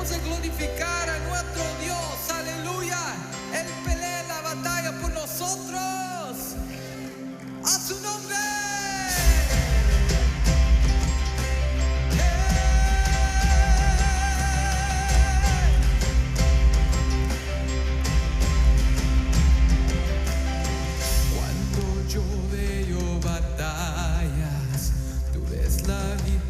Vamos a glorificar a nuestro Dios, aleluya. Él pelea la batalla por nosotros. A su nombre. Cuando yo veo batallas, tú ves la victoria.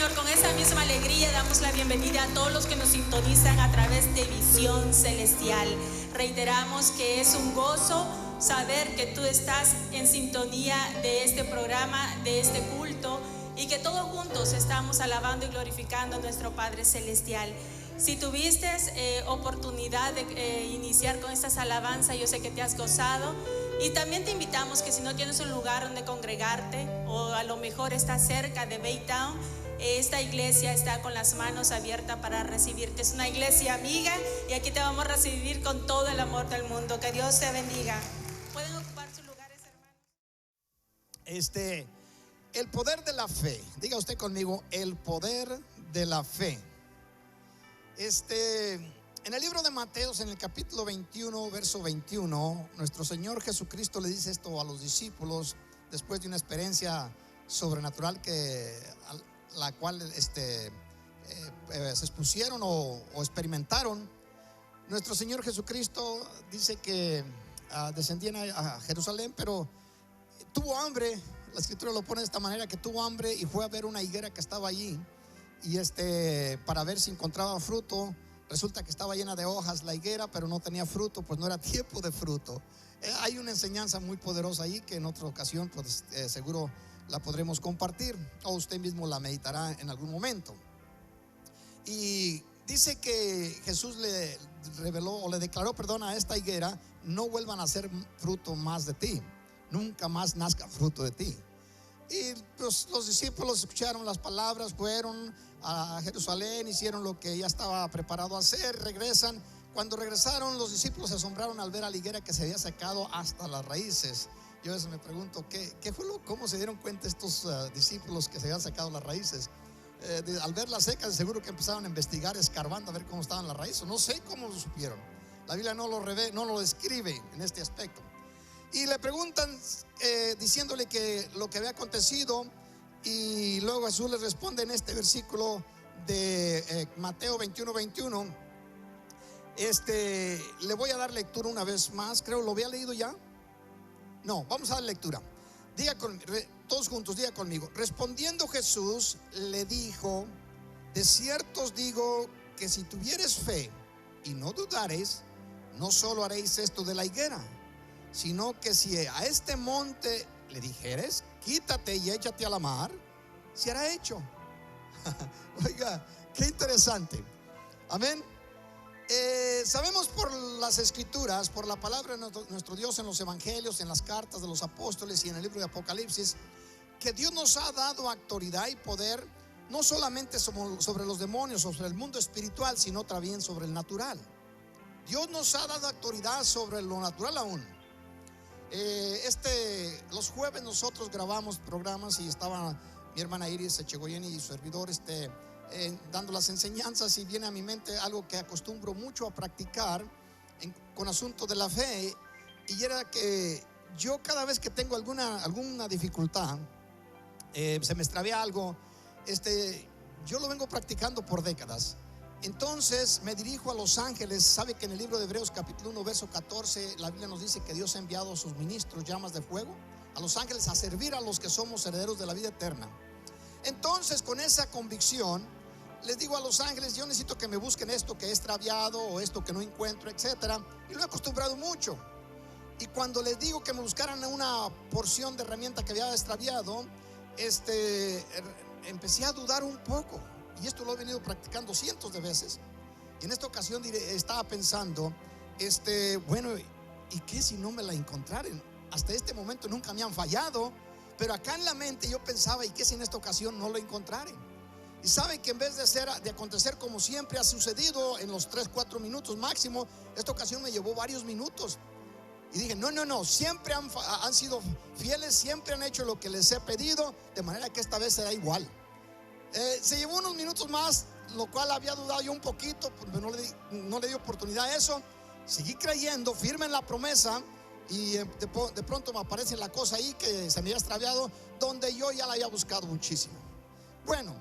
Señor, con esa misma alegría damos la bienvenida a todos los que nos sintonizan a través de Visión Celestial. Reiteramos que es un gozo saber que tú estás en sintonía de este programa, de este culto, y que todos juntos estamos alabando y glorificando a nuestro Padre Celestial. Si tuviste oportunidad de iniciar con estas alabanzas, yo sé que te has gozado. Y también te invitamos que si no tienes un lugar donde congregarte, o a lo mejor estás cerca de Baytown, esta iglesia está con las manos abiertas para recibirte. Es una iglesia amiga y aquí te vamos a recibir con todo el amor del mundo. Que Dios te bendiga. Pueden ocupar sus lugares, hermanos. El poder de la fe. Diga usted conmigo, el poder de la fe. En el libro de Mateos, en el capítulo 21, verso 21, nuestro Señor Jesucristo le dice esto a los discípulos después de una experiencia sobrenatural la cual se expusieron o experimentaron. Nuestro Señor Jesucristo dice que descendían a Jerusalén, pero tuvo hambre. La escritura lo pone de esta manera, que tuvo hambre y fue a ver una higuera que estaba allí, y para ver si encontraba fruto. Resulta que estaba llena de hojas la higuera, pero no tenía fruto, pues no era tiempo de fruto. Hay una enseñanza muy poderosa ahí que en otra ocasión pues, seguro la podremos compartir, o usted mismo la meditará en algún momento. Y dice que Jesús le reveló o le declaró, a esta higuera: no vuelvan a hacer fruto más de ti, nunca más nazca fruto de ti. Y pues los discípulos escucharon las palabras, fueron a Jerusalén, hicieron lo que ya estaba preparado a hacer, regresan. Cuando regresaron, los discípulos se asombraron al ver a la higuera que se había secado hasta las raíces. Yo a veces me pregunto, ¿cómo se dieron cuenta estos discípulos que se habían secado las raíces? Al ver las secas, seguro que empezaron a investigar, escarbando a ver cómo estaban las raíces. No sé cómo lo supieron. La Biblia no lo describe en este aspecto. Y le preguntan diciéndole que lo que había acontecido, y luego Jesús les responde en este versículo de Mateo 21, 21. Le voy a dar lectura una vez más. Creo lo había leído ya. No, vamos a dar lectura. Todos juntos, diga conmigo. Respondiendo Jesús le dijo: de cierto os digo que si tuvieres fe y no dudares, no solo haréis esto de la higuera, sino que si a este monte le dijeres: quítate y échate a la mar, se hará hecho. Oiga, qué interesante. Amén. Sabemos por las escrituras, por la palabra de nuestro Dios en los evangelios, en las cartas de los apóstoles y en el libro de Apocalipsis, que Dios nos ha dado autoridad y poder, no solamente sobre los demonios, sobre el mundo espiritual, sino también sobre el natural. Dios nos ha dado autoridad sobre lo natural aún. Los jueves nosotros grabamos programas y estaba mi hermana Iris Echegoyen y su servidor dando las enseñanzas, y viene a mi mente algo que acostumbro mucho a practicar con asunto de la fe, y era que yo cada vez que tengo alguna dificultad, se me extravía algo, yo lo vengo practicando por décadas. Entonces me dirijo a los ángeles. Sabe que en el libro de Hebreos capítulo 1 verso 14 la Biblia nos dice que Dios ha enviado a sus ministros, llamas de fuego, a los ángeles, a servir a los que somos herederos de la vida eterna. Entonces, con esa convicción, les digo a los ángeles: yo necesito que me busquen esto que he extraviado, o esto que no encuentro, etcétera. Y lo he acostumbrado mucho. Y cuando les digo que me buscaran una porción de herramienta que había extraviado, empecé a dudar un poco. Y esto lo he venido practicando cientos de veces. Y en esta ocasión estaba pensando, bueno, ¿y qué si no me la encontraren? Hasta este momento nunca me han fallado, pero acá en la mente yo pensaba: ¿y qué si en esta ocasión no lo encontraren? Y sabe que en vez de acontecer como siempre ha sucedido en los 3-4 minutos máximo, esta ocasión me llevó varios minutos. Y dije: no, siempre han sido fieles, siempre han hecho lo que les he pedido, de manera que esta vez será igual. Se llevó unos minutos más, lo cual había dudado yo un poquito, pues no le di oportunidad a eso. Seguí creyendo, firme en la promesa, y de pronto me aparece la cosa ahí que se me había extraviado, donde yo ya la había buscado muchísimo. Bueno,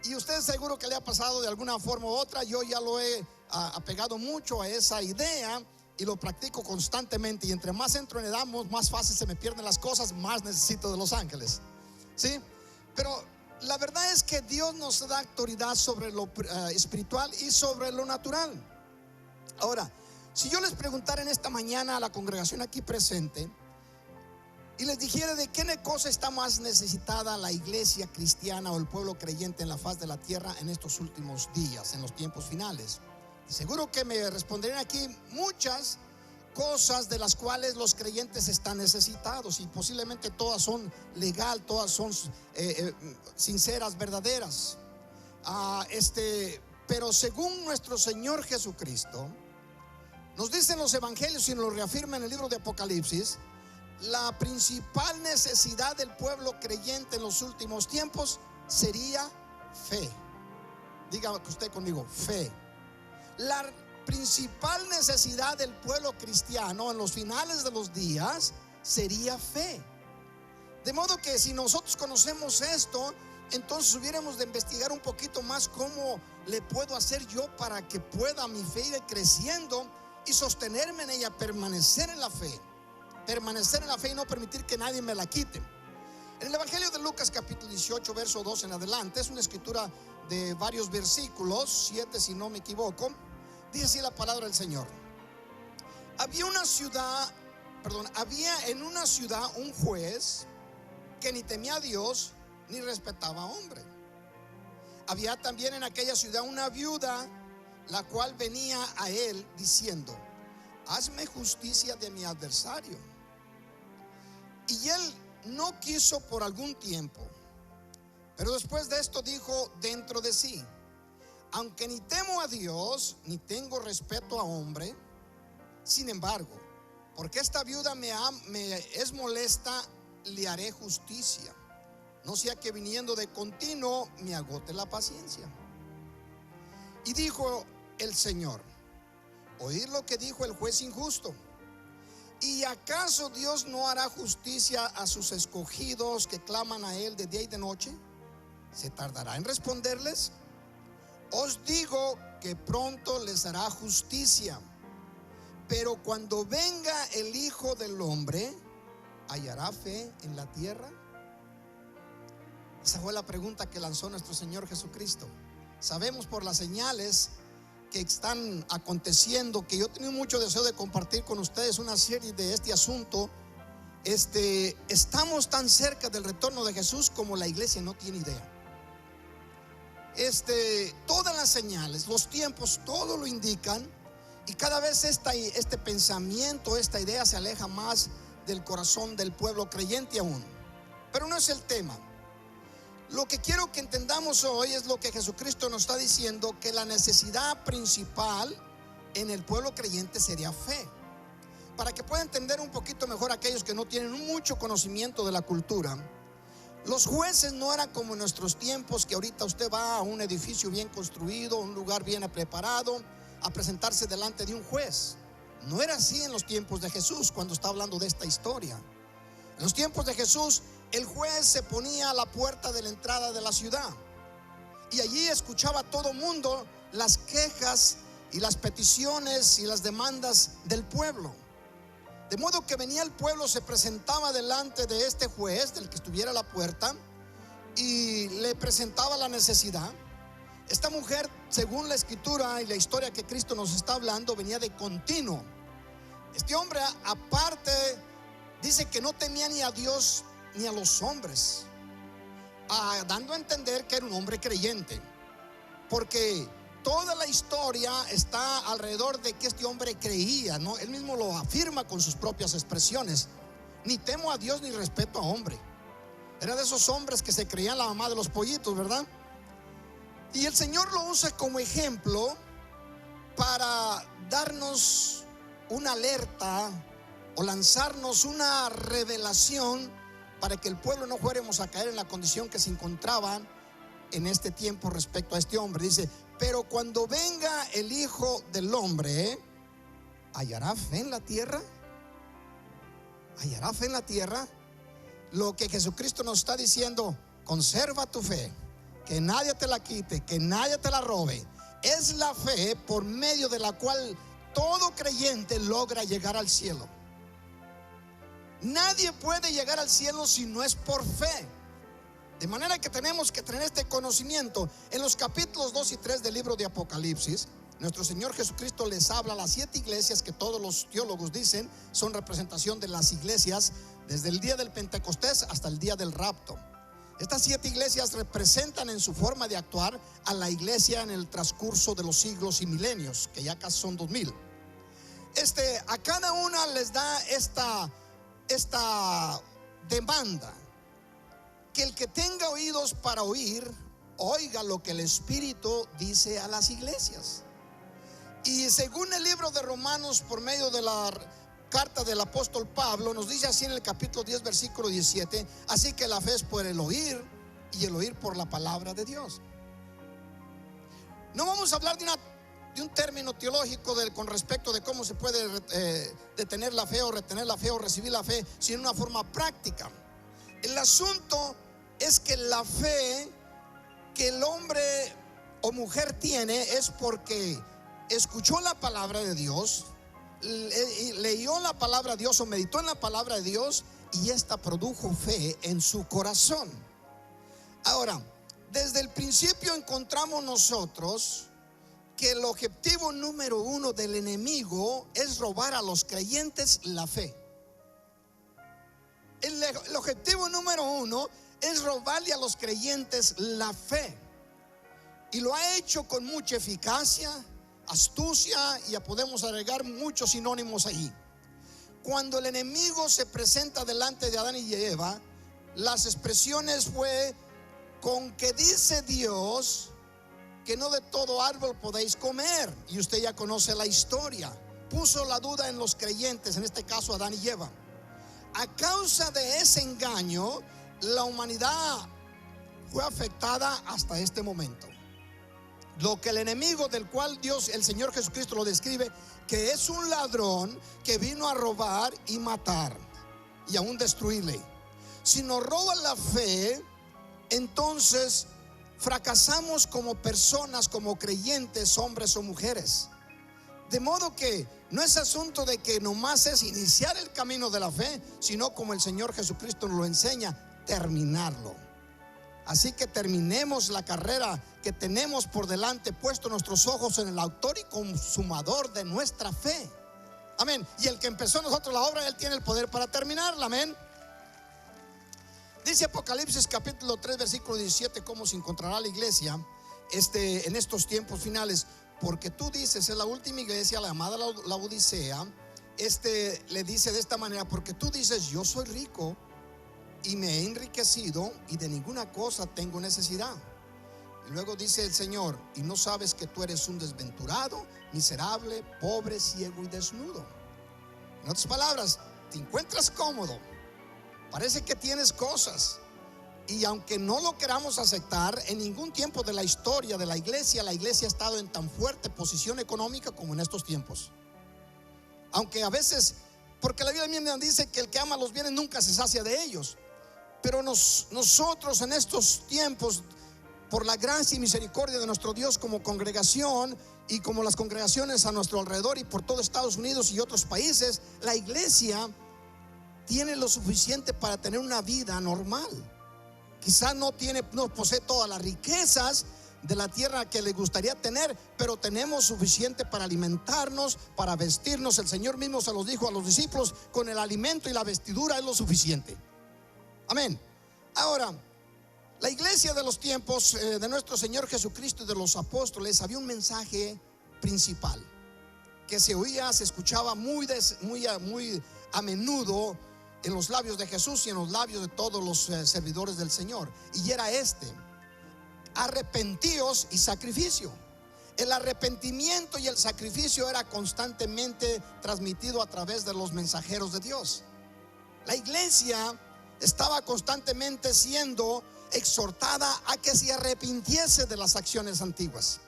y usted seguro que le ha pasado de alguna forma u otra. Yo ya lo he apegado mucho a esa idea y lo practico constantemente, y entre más entro en edad, más fácil se me pierden las cosas, más necesito de los ángeles, ¿sí? Pero la verdad es que Dios nos da autoridad sobre lo espiritual y sobre lo natural. Ahora, si yo les preguntara en esta mañana a la congregación aquí presente y les dijera de qué cosa está más necesitada la iglesia cristiana o el pueblo creyente en la faz de la tierra en estos últimos días, en los tiempos finales, seguro que me responderían aquí muchas cosas de las cuales los creyentes están necesitados, y posiblemente todas son legal, todas son sinceras, verdaderas. Pero según nuestro Señor Jesucristo, nos dicen los evangelios y nos lo reafirma en el libro de Apocalipsis, la principal necesidad del pueblo creyente en los últimos tiempos sería fe. Diga usted conmigo, fe. La principal necesidad del pueblo cristiano en los finales de los días sería fe. De modo que si nosotros conocemos esto, entonces hubiéramos de investigar un poquito más cómo le puedo hacer yo para que pueda mi fe ir creciendo y sostenerme en ella, permanecer en la fe y no permitir que nadie me la quite. En el Evangelio de Lucas capítulo 18 verso 2 en adelante, es una escritura de varios versículos, 7 si no me equivoco. Dice así la palabra del Señor: había en una ciudad un juez que ni temía a Dios ni respetaba a hombre. Había también en aquella ciudad una viuda, la cual venía a él diciendo: hazme justicia de mi adversario. Y él no quiso por algún tiempo, pero después de esto dijo dentro de sí: aunque ni temo a Dios ni tengo respeto a hombre, sin embargo, porque esta viuda me es molesta, le haré justicia, no sea que viniendo de continuo me agote la paciencia. Y dijo el Señor: oíd lo que dijo el juez injusto. ¿Y acaso Dios no hará justicia a sus escogidos que claman a él de día y de noche? ¿Se tardará en responderles? Os digo que pronto les hará justicia. Pero cuando venga el Hijo del Hombre, ¿hallará fe en la tierra? Esa fue la pregunta que lanzó nuestro Señor Jesucristo. Sabemos por las señales que están aconteciendo, que yo he tenido mucho deseo de compartir con ustedes una serie de este asunto. Estamos tan cerca del retorno de Jesús como la iglesia no tiene idea. Todas las señales, los tiempos, todo lo indican, y cada vez este pensamiento, esta idea se aleja más del corazón del pueblo creyente aún. Pero no es el tema. Lo que quiero que entendamos hoy es lo que Jesucristo nos está diciendo, que la necesidad principal en el pueblo creyente sería fe. Para que pueda entender un poquito mejor aquellos que no tienen mucho conocimiento de la cultura, los jueces no eran como en nuestros tiempos, que ahorita usted va a un edificio bien construido, un lugar bien preparado, a presentarse delante de un juez. No era así en los tiempos de Jesús, cuando está hablando de esta historia. En los tiempos de Jesús, el juez se ponía a la puerta de la entrada de la ciudad, y allí escuchaba a todo mundo las quejas y las peticiones y las demandas del pueblo. De modo que venía el pueblo, se presentaba delante de este juez, del que estuviera a la puerta, y le presentaba la necesidad. Esta mujer, según la escritura y la historia que Cristo nos está hablando, venía de continuo. Este hombre, aparte, dice que no temía ni a Dios ni a los hombres, dando a entender que era un hombre creyente, porque toda la historia está alrededor de que este hombre creía, ¿no? Él mismo lo afirma con sus propias expresiones: ni temo a Dios ni respeto a hombre. Era de esos hombres que se creían la mamá de los pollitos, ¿verdad? Y el Señor lo usa como ejemplo para darnos una alerta o lanzarnos una revelación, para que el pueblo no fuéramos a caer en la condición que se encontraban en este tiempo respecto a este hombre. Dice: pero cuando venga el Hijo del Hombre, ¿hallará fe en la tierra? ¿Hallará fe en la tierra? Lo que Jesucristo nos está diciendo: conserva tu fe, que nadie te la quite, que nadie te la robe. Es la fe por medio de la cual todo creyente logra llegar al cielo. Nadie puede llegar al cielo si no es por fe. De manera que tenemos que tener este conocimiento. En los capítulos 2 y 3 del libro de Apocalipsis, nuestro Señor Jesucristo les habla a las 7 iglesias que todos los teólogos dicen son representación de las iglesias desde el día del Pentecostés hasta el día del rapto. Estas 7 iglesias representan en su forma de actuar a la iglesia en el transcurso de los siglos y milenios, que ya casi son 2000. A cada una les da esta demanda: que el que tenga oídos para oír, oiga lo que el Espíritu dice a las iglesias. Y según el libro de Romanos, por medio de la carta del apóstol Pablo, nos dice así en el capítulo 10 versículo 17: así que la fe es por el oír, y el oír por la palabra de Dios. No vamos a hablar de un término teológico con respecto de cómo se puede detener la fe o retener la fe o recibir la fe, sino en una forma práctica. El asunto es que la fe que el hombre o mujer tiene es porque escuchó la palabra de Dios, leyó la palabra de Dios o meditó en la palabra de Dios, y esta produjo fe en su corazón. Ahora, desde el principio encontramos nosotros que el objetivo número 1 del enemigo es robar a los creyentes la fe. El objetivo número 1 es robarle a los creyentes la fe, y lo ha hecho con mucha eficacia, astucia, y ya podemos agregar muchos sinónimos ahí. Cuando el enemigo se presenta delante de Adán y Eva, las expresiones fue: con que dice Dios que no de todo árbol podéis comer. Y usted ya conoce la historia. Puso la duda en los creyentes, en este caso Adán y Eva. A causa de ese engaño, la humanidad fue afectada hasta este momento. Lo que el enemigo, del cual Dios, el Señor Jesucristo, lo describe, que es un ladrón que vino a robar y matar y aún destruirle. Si nos roba la fe, entonces fracasamos como personas, como creyentes, hombres o mujeres. De modo que no es asunto de que nomás es iniciar el camino de la fe, sino, como el Señor Jesucristo nos lo enseña, terminarlo. Así que terminemos la carrera que tenemos por delante, puesto nuestros ojos en el autor y consumador de nuestra fe. Amén. Y el que empezó en nosotros la obra, Él tiene el poder para terminarla. Amén. Dice Apocalipsis capítulo 3 versículo 17 cómo se encontrará la iglesia en estos tiempos finales. Porque tú dices, es la última iglesia, la llamada Laodicea, le dice de esta manera: porque tú dices, yo soy rico y me he enriquecido y de ninguna cosa tengo necesidad. Y luego dice el Señor: y no sabes que tú eres un desventurado, miserable, pobre, ciego y desnudo. En otras palabras, te encuentras cómodo, parece que tienes cosas, y aunque no lo queramos aceptar, en ningún tiempo de la historia de la iglesia ha estado en tan fuerte posición económica como en estos tiempos. Aunque a veces, porque la Biblia misma dice que el que ama los bienes nunca se sacia de ellos. Pero nosotros en estos tiempos, por la gracia y misericordia de nuestro Dios, como congregación y como las congregaciones a nuestro alrededor y por todo Estados Unidos y otros países, la iglesia tiene lo suficiente para tener una vida normal. Quizás no posee todas las riquezas de la tierra que le gustaría tener, pero tenemos suficiente para alimentarnos, para vestirnos. El Señor mismo se los dijo a los discípulos: con el alimento y la vestidura es lo suficiente. Amén. Ahora, la iglesia de los tiempos de nuestro Señor Jesucristo y de los apóstoles, había un mensaje principal que se oía, se escuchaba muy a menudo en los labios de Jesús y en los labios de todos los servidores del Señor. Y era arrepentíos y sacrificio. El arrepentimiento y el sacrificio era constantemente transmitido a través de los mensajeros de Dios. La iglesia estaba constantemente siendo exhortada a que se arrepintiese de las acciones antiguas.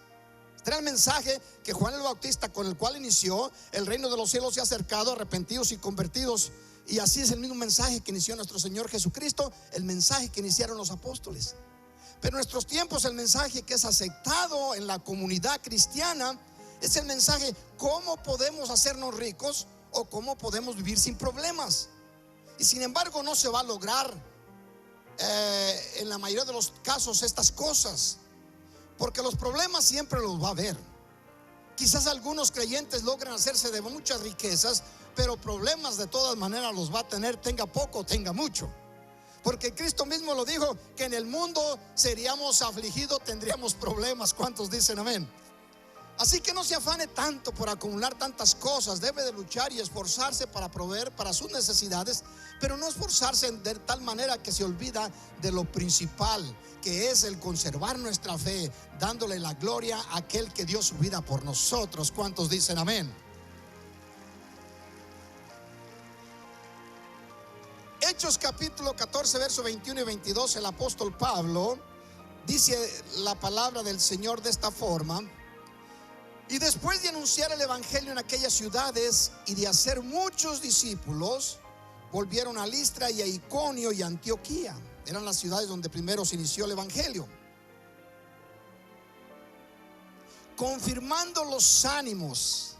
Este era el mensaje que Juan el Bautista, con el cual inició: el reino de los cielos se ha acercado, arrepentidos y convertidos. Y así es el mismo mensaje que inició nuestro Señor Jesucristo, el mensaje que iniciaron los apóstoles. Pero en nuestros tiempos el mensaje que es aceptado en la comunidad cristiana es el mensaje: ¿cómo podemos hacernos ricos o cómo podemos vivir sin problemas? Y sin embargo no se va a lograr en la mayoría de los casos estas cosas, porque los problemas siempre los va a haber. Quizás algunos creyentes logran hacerse de muchas riquezas, pero problemas de todas maneras los va a tener, tenga poco, tenga mucho. Porque Cristo mismo lo dijo, que en el mundo seríamos afligidos, tendríamos problemas. ¿Cuántos dicen amén? Así que no se afane tanto por acumular tantas cosas. Debe de luchar y esforzarse para proveer para sus necesidades, pero no esforzarse de tal manera que se olvida de lo principal, que es el conservar nuestra fe, dándole la gloria a aquel que dio su vida por nosotros. ¿Cuántos dicen amén? Hechos capítulo 14 verso 21 y 22, el apóstol Pablo dice la palabra del Señor de esta forma: y después de anunciar el evangelio en aquellas ciudades y de hacer muchos discípulos, volvieron a Listra y a Iconio y a Antioquía. Eran las ciudades donde primero se inició el evangelio, confirmando los ánimos.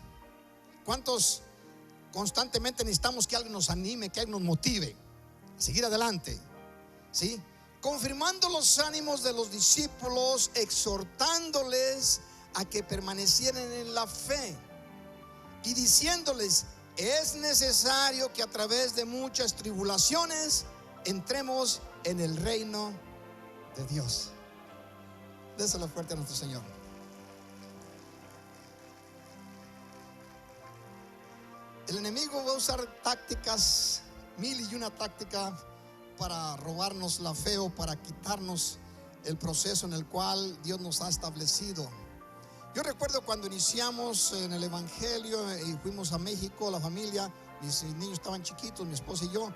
¿Cuántos constantemente necesitamos que alguien nos anime, que alguien nos motive a seguir adelante? ¿Sí? Confirmando los ánimos de los discípulos, exhortándoles a que permanecieran en la fe y diciéndoles: es necesario que a través de muchas tribulaciones entremos en el reino de Dios. Déselo fuerte a nuestro Señor. El enemigo va a usar tácticas, 1001 táctica, para robarnos la fe o para quitarnos el proceso en el cual Dios nos ha establecido. Yo recuerdo cuando iniciamos en el evangelio y fuimos a México, la familia, mis niños estaban chiquitos, mi esposa y yo,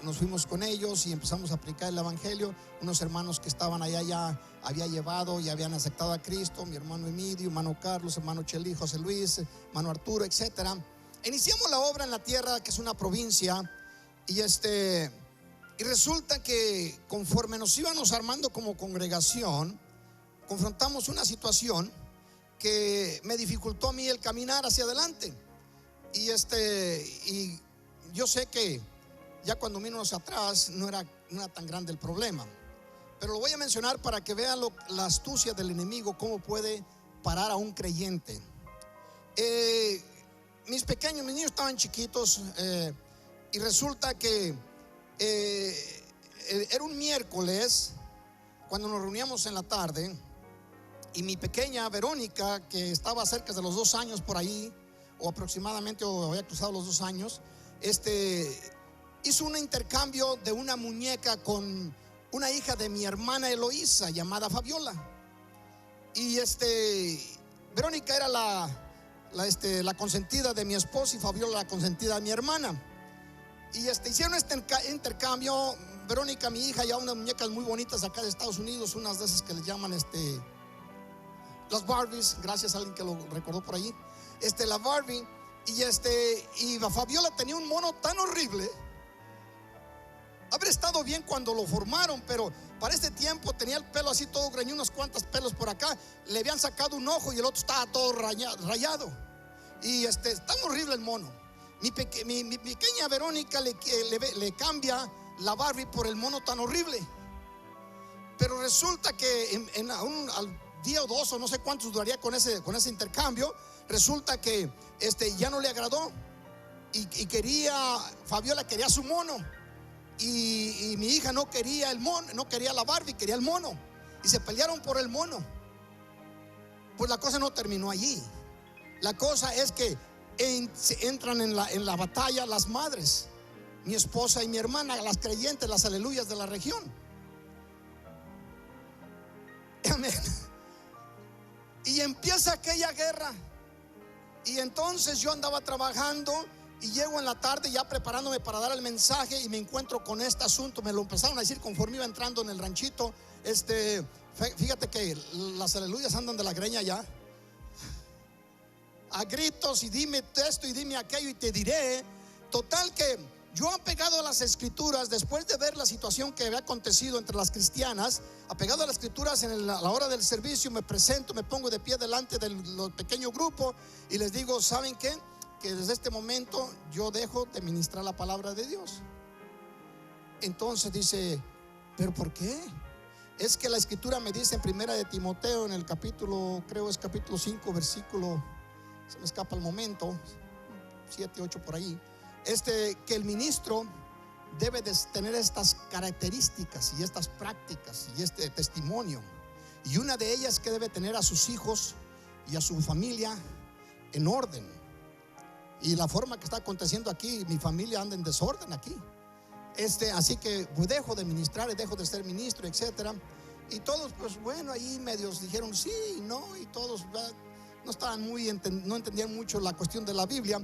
nos fuimos con ellos y empezamos a aplicar el evangelio. Unos hermanos que estaban allá ya había llevado y habían aceptado a Cristo: mi hermano Emilio, hermano Carlos, hermano Chelí, José Luis, hermano Arturo, etcétera. Iniciamos la obra en la tierra, que es una provincia, y resulta que conforme nos íbamos armando como congregación, confrontamos una situación que me dificultó a mí el caminar hacia adelante. Y yo sé que ya cuando miro hacia atrás no era tan grande el problema, pero lo voy a mencionar para que vean la astucia del enemigo, cómo puede parar a un creyente. Mis niños estaban chiquitos, y resulta que era un miércoles cuando nos reuníamos en la tarde, y mi pequeña Verónica, que estaba cerca de los 2 años por ahí, o aproximadamente, o había cruzado los 2 años, hizo un intercambio de una muñeca con una hija de mi hermana Eloísa, llamada Fabiola. Y Verónica era la consentida de mi esposa y Fabiola la consentida de mi hermana. Y hicieron este intercambio. Verónica, mi hija, lleva unas muñecas muy bonitas acá de Estados Unidos, unas de esas que les llaman las Barbies, gracias a alguien que lo recordó por ahí. La Barbie, y Fabiola tenía un mono tan horrible. Habría estado bien cuando lo formaron, pero para este tiempo tenía el pelo así todo greñudo, unos cuantos pelos por acá. Le habían sacado un ojo y el otro estaba todo rayado. Y tan horrible el mono. Mi pequeña Verónica le cambia la Barbie por el mono tan horrible. Pero resulta que al día o 2 o no sé cuántos duraría con ese intercambio, resulta que ya no le agradó y Fabiola quería su mono, y mi hija no quería el mono, no quería la Barbie, quería el mono, y se pelearon por el mono. Pues la cosa no terminó allí. La cosa es que entran en la batalla las madres, mi esposa y mi hermana, las creyentes, las aleluyas de la región. Amén. Y empieza aquella guerra. Y entonces yo andaba trabajando y llego en la tarde ya preparándome para dar el mensaje, y me encuentro con este asunto. Me lo empezaron a decir conforme iba entrando en el ranchito. Fíjate que las aleluyas andan de la greña ya, a gritos, y dime esto y dime aquello y te diré. Total que yo, apegado a las escrituras, después de ver la situación que había acontecido entre las cristianas, apegado a las escrituras, en la hora del servicio me presento, me pongo de pie delante del pequeño grupo y les digo: ¿saben qué? Que desde este momento yo dejo de ministrar la palabra de Dios. Entonces dice, ¿pero por qué? Es que la escritura me dice en primera de Timoteo, en el capítulo, creo es capítulo 5, versículo, se me escapa el momento, 7, 8 por ahí, que el ministro debe de tener estas características y estas prácticas y este testimonio. Y una de ellas que debe tener a sus hijos y a su familia en orden. Y la forma que está aconteciendo aquí, mi familia anda en desorden aquí. Así que pues, dejo de ministrar y dejo de ser ministro, etcétera. Y todos, pues bueno, ahí medios dijeron sí y no, y todos no estaban no entendían mucho la cuestión de la Biblia.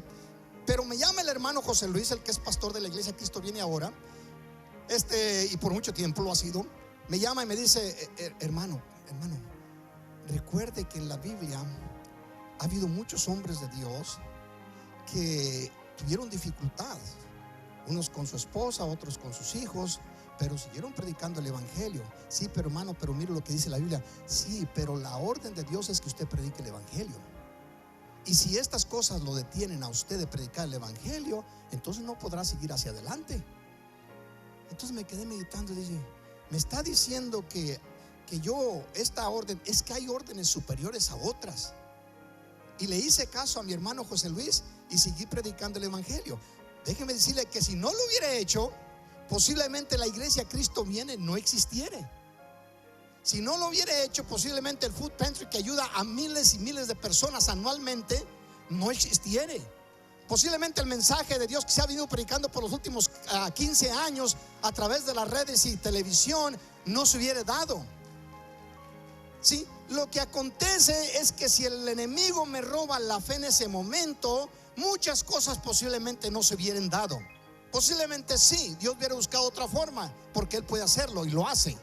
Pero me llama el hermano José Luis, el que es pastor de la iglesia Cristo Viene Ahora, y por mucho tiempo lo ha sido. Me llama y me dice, hermano, recuerde que en la Biblia ha habido muchos hombres de Dios que tuvieron dificultad, unos con su esposa, otros con sus hijos, pero siguieron predicando el evangelio. Sí, pero hermano, pero mire lo que dice la Biblia. Sí, pero la orden de Dios es que usted predique el evangelio. Y si estas cosas lo detienen a usted de predicar el evangelio, entonces no podrá seguir hacia adelante. Entonces me quedé meditando y dije, me está diciendo que yo, esta orden, es que hay órdenes superiores a otras. Y le hice caso a mi hermano José Luis y seguí predicando el evangelio. Déjeme decirle que si no lo hubiera hecho, posiblemente la iglesia Cristo Viene no existiera. Si no lo hubiera hecho, posiblemente el Food Pantry, que ayuda a miles y miles de personas anualmente, no existiera. Posiblemente el mensaje de Dios que se ha venido predicando por los últimos 15 años a través de las redes y televisión no se hubiera dado. ¿Sí? Lo que acontece es que si el enemigo me roba la fe en ese momento, muchas cosas posiblemente no se hubieran dado. Posiblemente sí, Dios hubiera buscado otra forma, porque Él puede hacerlo y lo hace.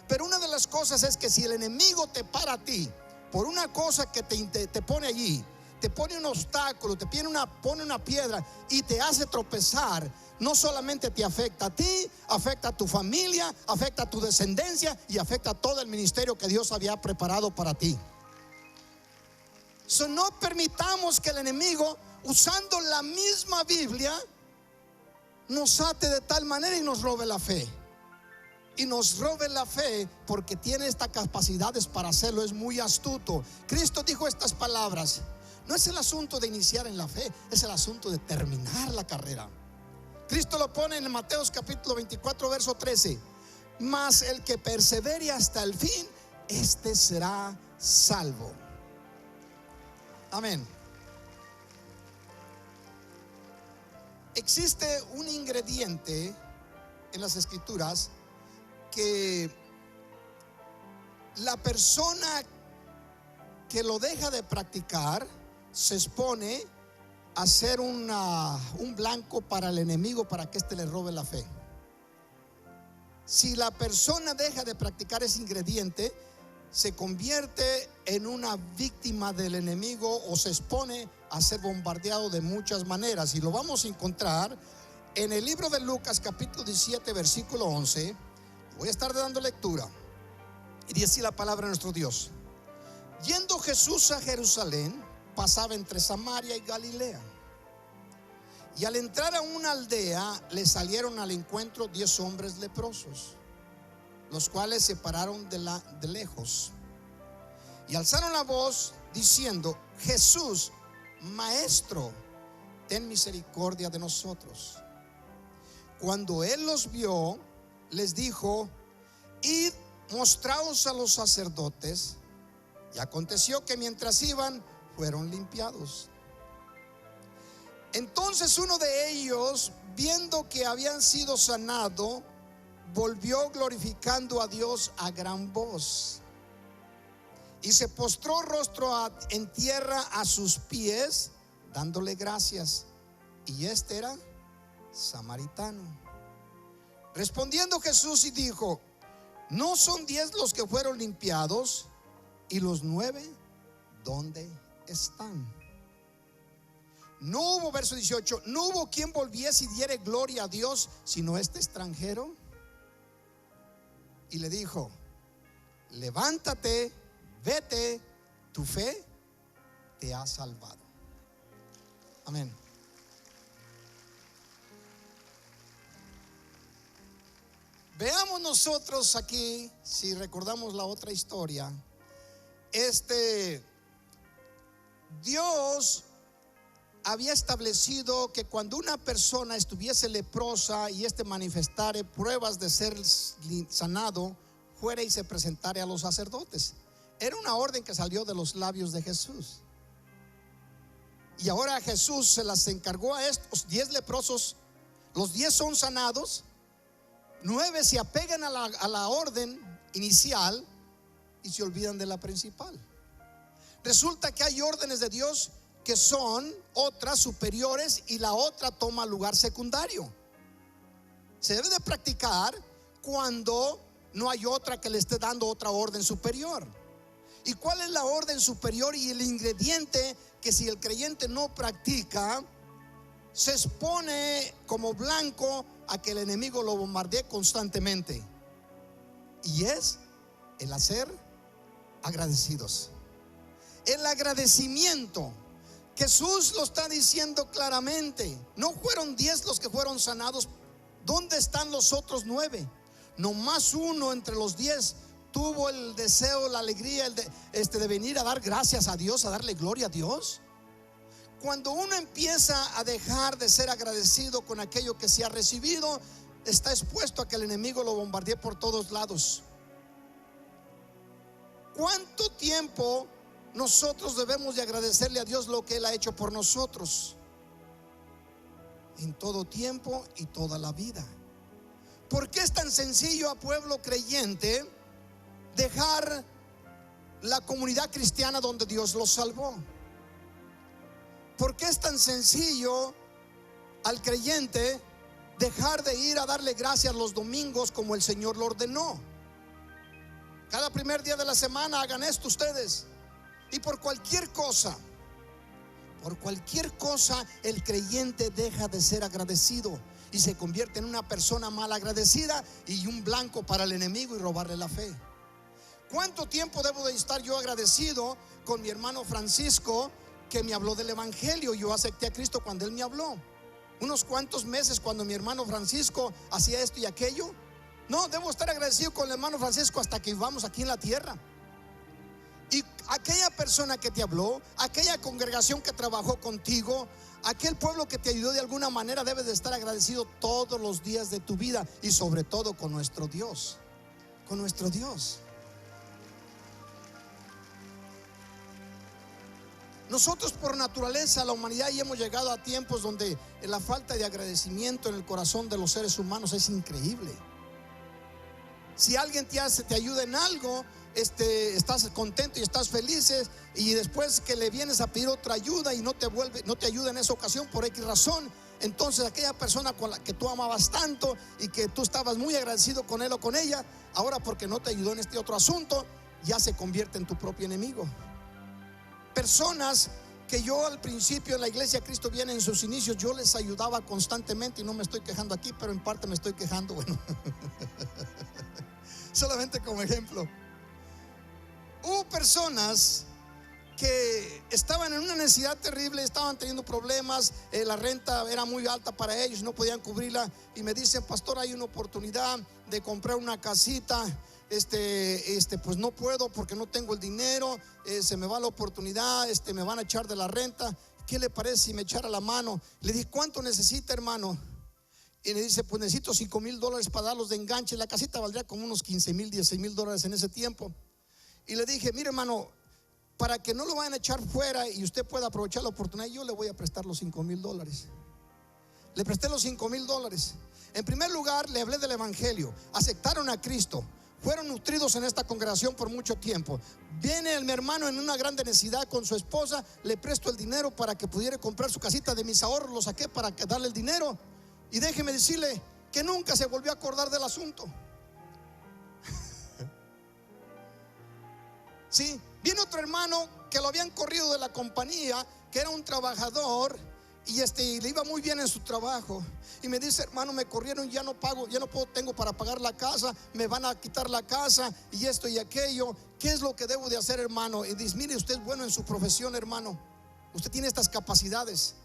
Pero una de las cosas es que si el enemigo te para a ti por una cosa que te pone allí, te pone un obstáculo, te pone una piedra y te hace tropezar, no solamente te afecta a ti, afecta a tu familia, afecta a tu descendencia y afecta a todo el ministerio que Dios había preparado para ti. No permitamos que el enemigo, usando la misma Biblia, nos ate de tal manera y nos robe la fe. Y nos robe la fe porque tiene estas capacidades para hacerlo, es muy astuto. Cristo dijo estas palabras: no es el asunto de iniciar en la fe, es el asunto de terminar la carrera. Cristo lo pone en Mateo capítulo 24 verso 13: mas el que persevere hasta el fin, este será salvo. Amén. Existe un ingrediente en las escrituras que la persona que lo deja de practicar se expone a ser un blanco para el enemigo, para que éste le robe la fe. Si la persona deja de practicar ese ingrediente, se convierte en una víctima del enemigo o se expone a ser bombardeado de muchas maneras. Y lo vamos a encontrar en el libro de Lucas capítulo 17 versículo 11. Voy a estar dando lectura y dice así la palabra de nuestro Dios: yendo Jesús a Jerusalén, pasaba entre Samaria y Galilea. Y al entrar a una aldea, le salieron al encuentro 10 hombres leprosos, los cuales se pararon de lejos y alzaron la voz diciendo: Jesús, Maestro, ten misericordia de nosotros. Cuando él los vio, les dijo: id, mostraos a los sacerdotes. Y aconteció que mientras iban, fueron limpiados. Entonces uno de ellos, viendo que habían sido sanados, volvió glorificando a Dios a gran voz, y se postró rostro en tierra a sus pies, dándole gracias. Y este era samaritano. Respondiendo Jesús y dijo: ¿no son 10 los que fueron limpiados? ¿Y los 9 dónde están? No hubo, verso 18, no hubo quien volviese y diere gloria a Dios, sino este extranjero. Y le dijo: levántate, vete, tu fe te ha salvado. Amén. Veamos nosotros aquí, si recordamos la otra historia, Dios había establecido que cuando una persona estuviese leprosa y manifestare pruebas de ser sanado, fuera y se presentare a los sacerdotes. Era una orden que salió de los labios de Jesús. Y ahora Jesús se las encargó a estos 10 leprosos. Los 10 son sanados, 9 se apegan a la orden inicial y se olvidan de la principal. Resulta que hay órdenes de Dios que son otras superiores y la otra toma lugar secundario. Se debe de practicar cuando no hay otra que le esté dando otra orden superior. ¿Y cuál es la orden superior y el ingrediente que si el creyente no practica, se expone como blanco a que el enemigo lo bombardee constantemente? Y es el hacer agradecidos. El agradecimiento. Jesús lo está diciendo claramente. No fueron 10 los que fueron sanados. ¿Dónde están los otros 9? Nomás uno entre los 10 tuvo el deseo, la alegría de venir a dar gracias a Dios, a darle gloria a Dios. Cuando uno empieza a dejar de ser agradecido con aquello que se ha recibido, está expuesto a que el enemigo lo bombardee por todos lados. ¿Cuánto tiempo nosotros debemos de agradecerle a Dios lo que Él ha hecho por nosotros? En todo tiempo y toda la vida. ¿Por qué es tan sencillo a pueblo creyente dejar la comunidad cristiana donde Dios los salvó? ¿Por qué es tan sencillo al creyente dejar de ir a darle gracias los domingos como el Señor lo ordenó? Cada primer día de la semana hagan esto ustedes. Y por cualquier cosa el creyente deja de ser agradecido y se convierte en una persona mal agradecida y un blanco para el enemigo y robarle la fe. ¿Cuánto tiempo debo de estar yo agradecido con mi hermano Francisco, que me habló del evangelio? Yo acepté a Cristo cuando él me habló. Unos cuantos meses cuando mi hermano Francisco hacía esto y aquello. No, debo estar agradecido con el hermano Francisco hasta que vivamos aquí en la tierra. Y aquella persona que te habló, aquella congregación que trabajó contigo, aquel pueblo que te ayudó de alguna manera, debes de estar agradecido todos los días de tu vida. Y sobre todo con nuestro Dios. Con nuestro Dios. Nosotros por naturaleza, la humanidad, ya hemos llegado a tiempos donde la falta de agradecimiento en el corazón de los seres humanos es increíble. Si alguien te ayuda en algo, estás contento y estás feliz, y después que le vienes a pedir otra ayuda y no te ayuda en esa ocasión por X razón, entonces aquella persona con la que tú amabas tanto y que tú estabas muy agradecido con él o con ella, ahora porque no te ayudó en este otro asunto, ya se convierte en tu propio enemigo. Personas que yo al principio en la iglesia Cristo Viene, en sus inicios, yo les ayudaba constantemente, y no me estoy quejando aquí, pero en parte me estoy quejando, bueno. Solamente como ejemplo. Hubo personas que estaban en una necesidad terrible, estaban teniendo problemas, la renta era muy alta para ellos, no podían cubrirla, y me dicen: pastor, hay una oportunidad de comprar una casita. Pues no puedo porque no tengo el dinero, se me va la oportunidad, me van a echar de la renta. ¿Qué le parece si me echara la mano? Le dije: ¿cuánto necesita, hermano? Y le dice: pues necesito $5,000 para darlos de enganche. La casita valdría como unos $15,000, $16,000 en ese tiempo. Y le dije: mire, hermano, para que no lo vayan a echar fuera y usted pueda aprovechar la oportunidad, yo le voy a prestar los $5,000. Le presté los $5,000. En primer lugar, le hablé del evangelio. Aceptaron a Cristo. Fueron nutridos en esta congregación por mucho tiempo. Viene mi hermano en una gran necesidad con su esposa, le presto el dinero para que pudiera comprar su casita. De mis ahorros lo saqué para darle el dinero. Y déjeme decirle que nunca se volvió a acordar del asunto. Sí, viene otro hermano que lo habían corrido de la compañía, que era un trabajador, y le iba muy bien en su trabajo, y me dice: hermano, me corrieron, ya no pago, ya no tengo para pagar la casa, me van a quitar la casa y esto y aquello. ¿Qué es lo que debo de hacer, hermano? Y dice: mire, usted es bueno en su profesión, hermano, usted tiene estas capacidades.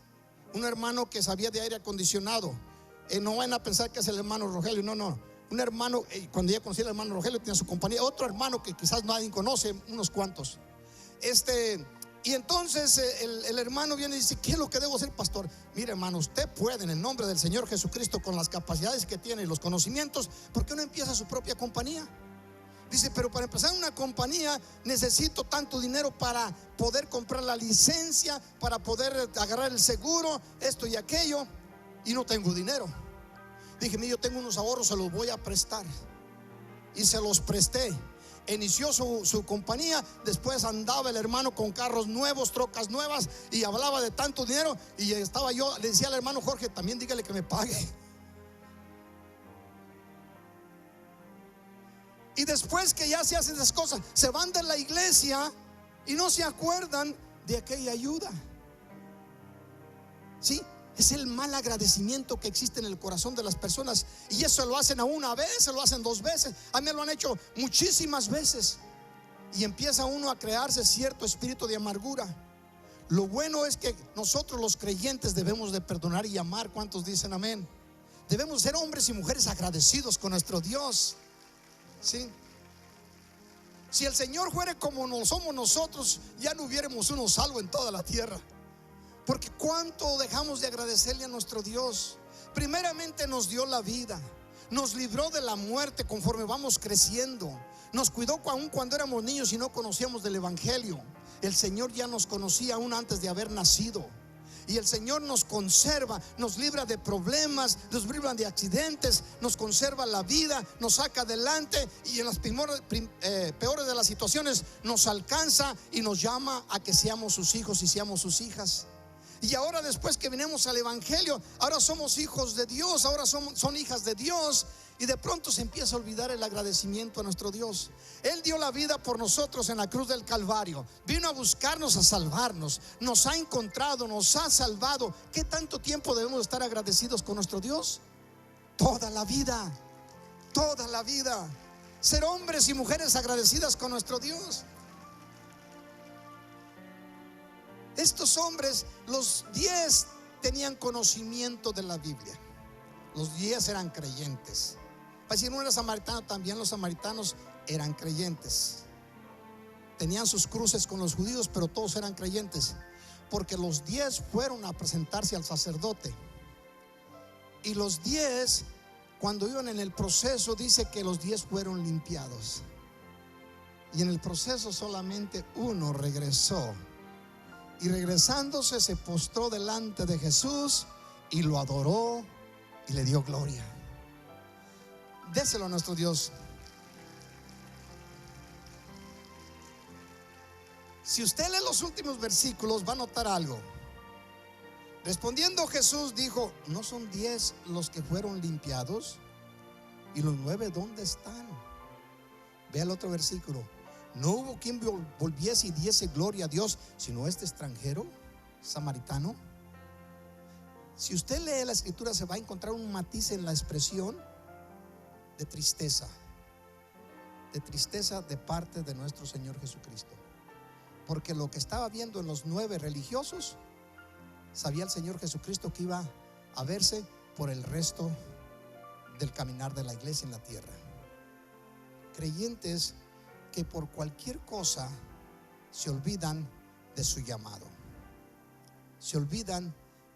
Un hermano que sabía de aire acondicionado, no van a pensar que es el hermano Rogelio, no, un hermano, cuando ya conocí al hermano Rogelio, tenía su compañía, otro hermano que quizás nadie conoce, unos cuantos. Y entonces el hermano viene y dice: ¿qué es lo que debo hacer, pastor? Mire, hermano, usted puede, en el nombre del Señor Jesucristo, con las capacidades que tiene y los conocimientos, ¿por qué no empieza su propia compañía? Dice: pero para empezar una compañía necesito tanto dinero para poder comprar la licencia, para poder agarrar el seguro, esto y aquello, y no tengo dinero. Dije: mire, yo tengo unos ahorros, se los voy a prestar. Y se los presté. Inició su compañía. Después andaba el hermano con carros nuevos, trocas nuevas, y hablaba de tanto dinero. Y estaba yo, le decía al hermano Jorge: también dígale que me pague. Y después que ya se hacen esas cosas, se van de la iglesia y no se acuerdan de aquella ayuda. ¿Sí? Es el mal agradecimiento que existe en el corazón de las personas. Y eso lo hacen a una vez, se lo hacen 2 veces. A mí me lo han hecho muchísimas veces. Y empieza uno a crearse cierto espíritu de amargura. Lo bueno es que nosotros los creyentes debemos de perdonar y amar. ¿Cuántos dicen amén? Debemos ser hombres y mujeres agradecidos con nuestro Dios. ¿Sí? Si el Señor fuera como no somos nosotros, ya no hubiéramos uno salvo en toda la tierra. Porque cuánto dejamos de agradecerle a nuestro Dios. Primeramente nos dio la vida, nos libró de la muerte conforme vamos creciendo, nos cuidó aún cuando éramos niños y no conocíamos del evangelio. El Señor ya nos conocía aún antes de haber nacido. Y el Señor nos conserva, nos libra de problemas, nos libra de accidentes, nos conserva la vida, nos saca adelante, y en las peores de las situaciones nos alcanza y nos llama a que seamos sus hijos y seamos sus hijas. Y ahora, después que venimos al evangelio, ahora somos hijos de Dios, ahora son hijas de Dios. Y de pronto se empieza a olvidar el agradecimiento a nuestro Dios. Él dio la vida por nosotros en la cruz del Calvario. Vino a buscarnos, a salvarnos. Nos ha encontrado, nos ha salvado. ¿Qué tanto tiempo debemos estar agradecidos con nuestro Dios? Toda la vida. Toda la vida. Ser hombres y mujeres agradecidas con nuestro Dios. Estos hombres, los 10 tenían conocimiento de la Biblia. Los 10 eran creyentes. Para decir, no era samaritano, también los samaritanos eran creyentes. Tenían sus cruces con los judíos, pero todos eran creyentes. Porque los 10 fueron a presentarse al sacerdote. Y los 10, cuando iban en el proceso, dice que los 10 fueron limpiados. Y en el proceso solamente uno regresó. Y regresándose se postró delante de Jesús y lo adoró y le dio gloria. Déselo a nuestro Dios. Si usted lee los últimos versículos, va a notar algo. Respondiendo Jesús dijo: ¿no son 10 los que fueron limpiados? ¿Y los 9 dónde están? Vea el otro versículo. No hubo quien volviese y diese gloria a Dios, sino este extranjero, samaritano. Si usted lee la escritura, se va a encontrar un matiz en la expresión de tristeza de parte de nuestro Señor Jesucristo. Porque lo que estaba viendo en los 9 religiosos, sabía el Señor Jesucristo que iba a verse por el resto del caminar de la iglesia en la tierra. Creyentes que por cualquier cosa se olvidan de su llamado, se olvidan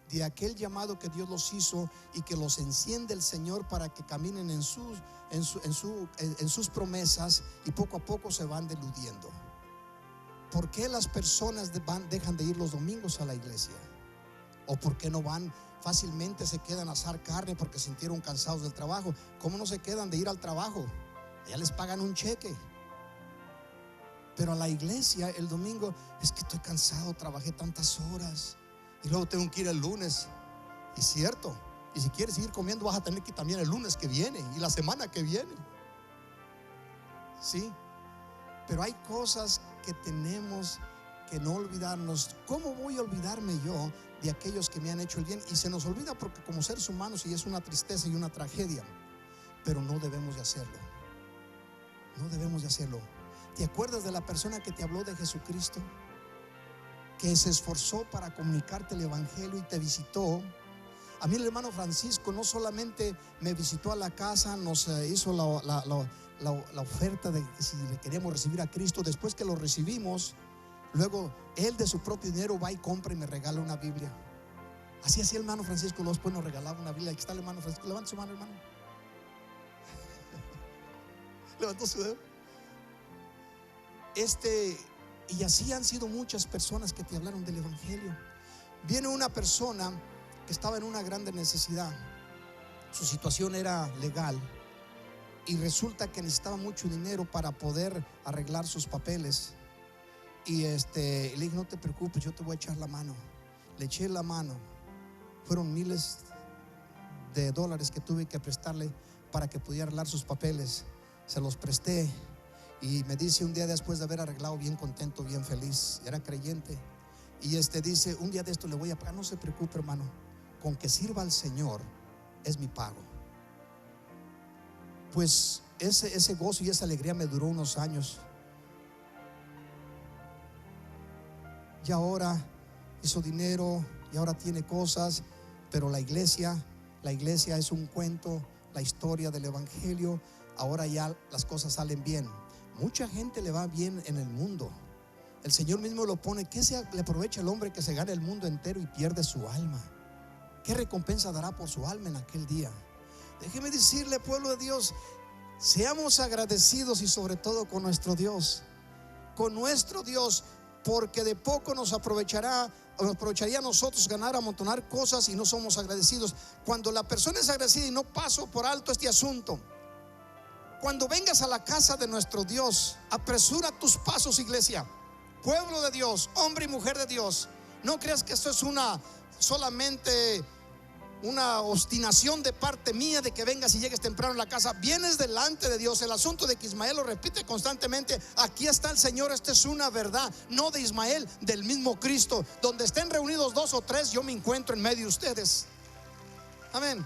de aquel llamado que Dios los hizo y que los enciende el Señor para que caminen en sus promesas, y poco a poco se van deludiendo. ¿Por qué las personas dejan de ir los domingos a la iglesia? ¿O por qué no van fácilmente? Se quedan a asar carne porque se sintieron cansados del trabajo. ¿Cómo no se quedan de ir al trabajo? Ya les pagan un cheque. Pero a la iglesia el domingo: es que estoy cansado, trabajé tantas horas y luego tengo que ir el lunes. Y cierto, y si quieres seguir comiendo, vas a tener que ir también el lunes que viene y la semana que viene. Sí, pero hay cosas que tenemos que no olvidarnos. ¿Cómo voy a olvidarme yo de aquellos que me han hecho el bien? Y se nos olvida porque como seres humanos, y es una tristeza y una tragedia, pero no debemos de hacerlo. No debemos de hacerlo. ¿Te acuerdas de la persona que te habló de Jesucristo? Que se esforzó para comunicarte el evangelio y te visitó. A mí el hermano Francisco no solamente me visitó a la casa, nos hizo la oferta de que si le queríamos recibir a Cristo. Después que lo recibimos, luego él de su propio dinero va y compra y me regala una Biblia. Así hacía el hermano Francisco. Después nos regalaba una Biblia. Aquí está el hermano Francisco. Levanta su mano, hermano. Levantó su dedo. Y así han sido muchas personas que te hablaron del evangelio. Viene una persona que estaba en una grande necesidad. Su situación era legal y resulta que necesitaba mucho dinero para poder arreglar sus papeles. Y le dije: no te preocupes, yo te voy a echar la mano. Le eché la mano. Fueron miles de dólares que tuve que prestarle para que pudiera arreglar sus papeles. Se los presté y me dice un día después de haber arreglado, bien contento, bien feliz, era creyente, y dice: un día de esto le voy a pagar. No se preocupe, hermano, con que sirva al Señor es mi pago. Pues ese gozo y esa alegría me duró unos años. Y ahora hizo dinero y ahora tiene cosas, pero la iglesia es un cuento, la historia del evangelio. Ahora ya las cosas salen bien. Mucha gente le va bien en el mundo. El Señor mismo lo pone: ¿qué le aprovecha el hombre que se gane el mundo entero y pierde su alma? ¿Qué recompensa dará por su alma en aquel día? Déjeme decirle, pueblo de Dios, seamos agradecidos, y sobre todo con nuestro Dios, porque de poco nos aprovecharía a nosotros ganar, amontonar cosas, y no somos agradecidos. Cuando la persona es agradecida, y no paso por alto este asunto, cuando vengas a la casa de nuestro Dios, apresura tus pasos, iglesia, pueblo de Dios, hombre y mujer de Dios. No creas que esto es solamente una obstinación de parte mía de que vengas y llegues temprano a la casa. Vienes delante de Dios. El asunto de que Ismael lo repite constantemente: aquí está el Señor. Esta es una verdad, no de Ismael, del mismo Cristo. Donde estén reunidos 2 o 3, yo me encuentro en medio de ustedes. Amén.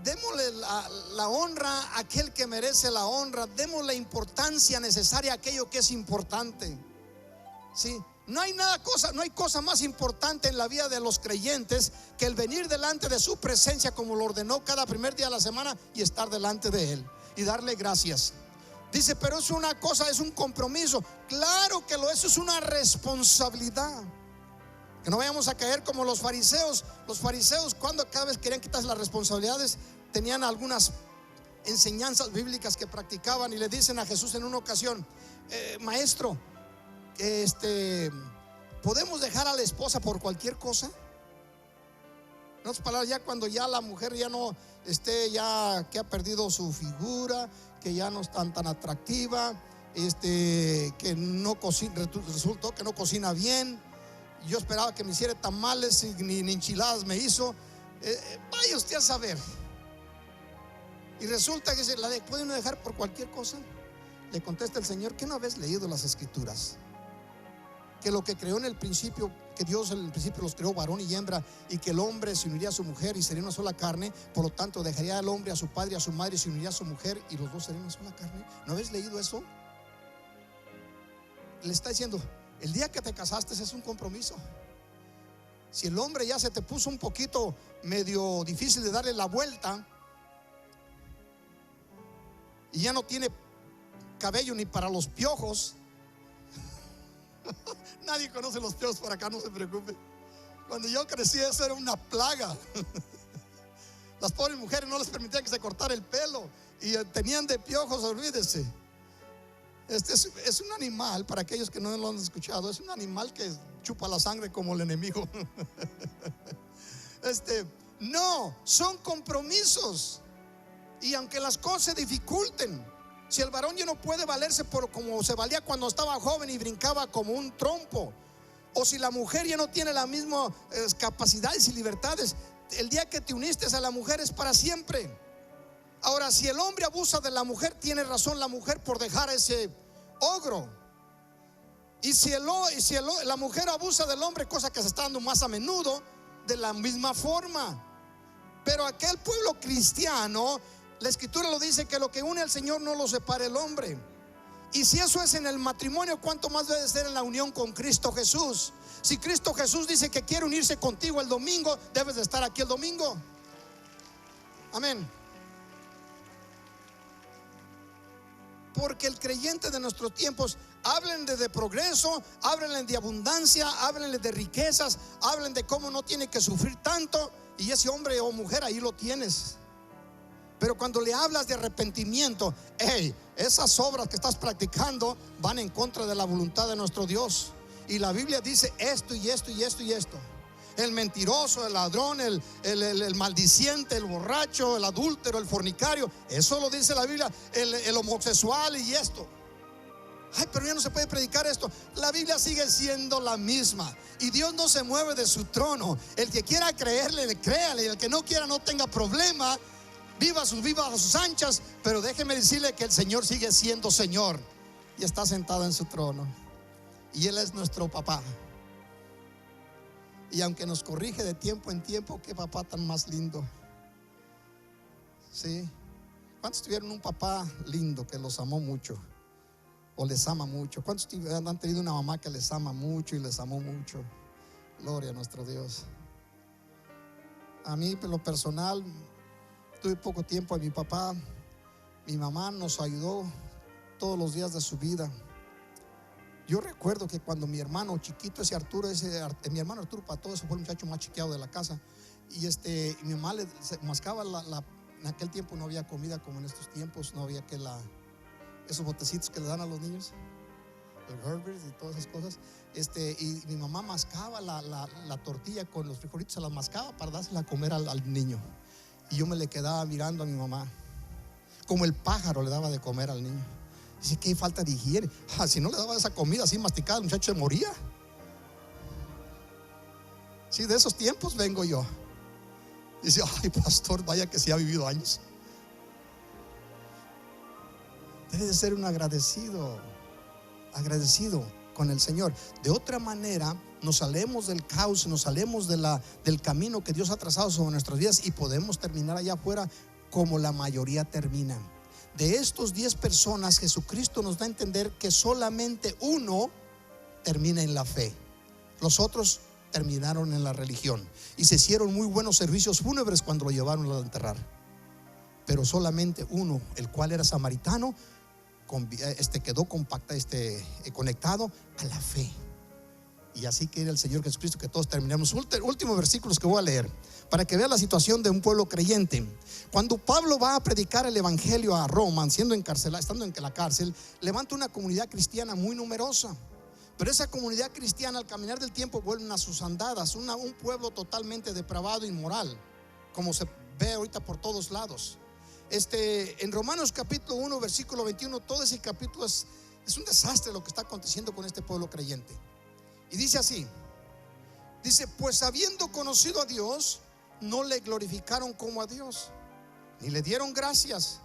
Démosle la honra a aquel que merece la honra. Demos la importancia necesaria a aquello que es importante. ¿Sí? No hay cosa más importante en la vida de los creyentes que el venir delante de su presencia, como lo ordenó cada primer día de la semana, y estar delante de Él y darle gracias. Dice: pero es una cosa, es un compromiso. Claro que eso es una responsabilidad. Que no vayamos a caer como los fariseos. Los fariseos, cuando cada vez querían quitarse las responsabilidades, tenían algunas enseñanzas bíblicas que practicaban, y le dicen a Jesús en una ocasión: maestro, ¿podemos dejar a la esposa por cualquier cosa? En otras palabras, ya cuando ya la mujer ya no ya que ha perdido su figura, que ya no es tan atractiva, que no cocina, resultó que no cocina bien. Yo esperaba que me hiciera tamales y ni enchiladas me hizo. Vaya usted a saber. Y resulta que dice: ¿puede uno dejar por cualquier cosa? Le contesta el Señor: ¿qué no habéis leído las Escrituras? Que lo que creó en el principio, que Dios en el principio los creó varón y hembra, y que el hombre se uniría a su mujer y sería una sola carne. Por lo tanto, dejaría al hombre a su padre y a su madre, y se uniría a su mujer, y los dos serían una sola carne. ¿No habéis leído eso? Le está diciendo: el día que te casaste es un compromiso. Si el hombre ya se te puso un poquito medio difícil de darle la vuelta, y ya no tiene cabello ni para los piojos. Nadie conoce los piojos por acá, no se preocupe. Cuando yo crecí, eso era una plaga. Las pobres mujeres no les permitían que se cortara el pelo, y tenían de piojos, olvídese. Es un animal, para aquellos que no lo han escuchado, es un animal que chupa la sangre como el enemigo. No, son compromisos. Y aunque las cosas se dificulten, si el varón ya no puede valerse por como se valía cuando estaba joven y brincaba como un trompo, o si la mujer ya no tiene las mismas capacidades y libertades, el día que te uniste a la mujer es para siempre. Ahora, si el hombre abusa de la mujer, tiene razón la mujer por dejar a ese ogro. Y si la mujer abusa del hombre, cosa que se está dando más a menudo, de la misma forma. Pero aquel pueblo cristiano, la Escritura lo dice, que lo que une al Señor no lo separa el hombre. Y si eso es en el matrimonio, ¿cuánto más debe ser en la unión con Cristo Jesús? Si Cristo Jesús dice que quiere unirse contigo el domingo, debes de estar aquí el domingo. Amén. Porque el creyente de nuestros tiempos, háblenle de progreso, háblenle de abundancia, háblenle de riquezas, hablen de cómo no tiene que sufrir tanto, y ese hombre o mujer ahí lo tienes. Pero cuando le hablas de arrepentimiento, hey, esas obras que estás practicando van en contra de la voluntad de nuestro Dios. Y la Biblia dice esto y esto y esto y esto. El mentiroso, el ladrón, el maldiciente, el borracho, el adúltero, el fornicario, eso lo dice la Biblia. El homosexual y esto. Ay, pero ya no se puede predicar esto. La Biblia sigue siendo la misma, y Dios no se mueve de su trono. El que quiera creerle, créale. Y el que no quiera, no tenga problema. Viva a sus anchas. Pero déjeme decirle que el Señor sigue siendo Señor y está sentado en su trono, y Él es nuestro papá. Y aunque nos corrige de tiempo en tiempo, qué papá tan más lindo. ¿Sí? ¿Cuántos tuvieron un papá lindo que los amó mucho o les ama mucho? ¿Cuántos han tenido una mamá que les ama mucho y les amó mucho? Gloria a nuestro Dios. A mí, por lo personal, tuve poco tiempo a mi papá. Mi mamá nos ayudó todos los días de su vida. Yo recuerdo que cuando mi hermano chiquito, mi hermano Arturo Pato, ese fue el muchacho más chiqueado de la casa, y mi mamá le mascaba en aquel tiempo no había comida como en estos tiempos, no había esos botecitos que le dan a los niños, el Herbert y todas esas cosas. Y mi mamá mascaba la tortilla con los frijolitos, se la mascaba para dársela a comer al niño. Y yo me le quedaba mirando a mi mamá, como el pájaro le daba de comer al niño. Dice, qué falta de higiene. Si no le daba esa comida así masticada, el muchacho se moría. Sí, de esos tiempos vengo yo. Dice, ay, pastor, vaya que sí ha vivido años. Debe de ser un agradecido con el Señor. De otra manera, nos salemos del caos, nos salemos del camino que Dios ha trazado sobre nuestras vidas, y podemos terminar allá afuera como la mayoría termina. De estos 10 personas, Jesucristo nos da a entender que solamente uno termina en la fe. Los otros terminaron en la religión y se hicieron muy buenos servicios fúnebres cuando lo llevaron a enterrar. Pero solamente uno, el cual era samaritano, quedó conectado a la fe. Y así quiere el Señor Jesucristo que todos terminemos. Últimos versículos que voy a leer para que vea la situación de un pueblo creyente. Cuando Pablo va a predicar el evangelio a Roma, estando en la cárcel, levanta una comunidad cristiana muy numerosa. Pero esa comunidad cristiana, al caminar del tiempo, vuelven a sus andadas. Un pueblo totalmente depravado, inmoral, como se ve ahorita por todos lados. En Romanos capítulo 1 versículo 21, todo ese capítulo es un desastre lo que está aconteciendo con este pueblo creyente. Y dice así, pues habiendo conocido a Dios, no le glorificaron como a Dios, ni le dieron gracias,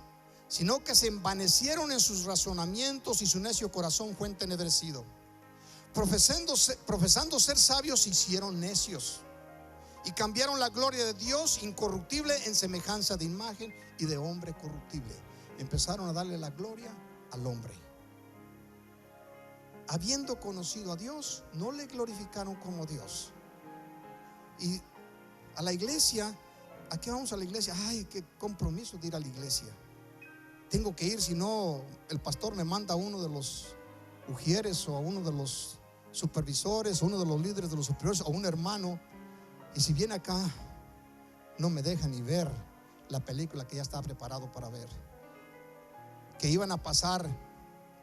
sino que se envanecieron en sus razonamientos, y su necio corazón fue entenebrecido. Profesando ser sabios, se hicieron necios, y cambiaron la gloria de Dios incorruptible en semejanza de imagen y de hombre corruptible. Empezaron a darle la gloria al hombre. Habiendo conocido a Dios, no le glorificaron como Dios. Y a la iglesia, ¿a qué vamos a la iglesia? Ay, qué compromiso de ir a la iglesia. Tengo que ir, si no el pastor me manda a uno de los ujieres, o a uno de los supervisores, o uno de los líderes de los superiores, o un hermano. Y si viene acá, no me deja ni ver la película que ya estaba preparado para ver. Que iban a pasar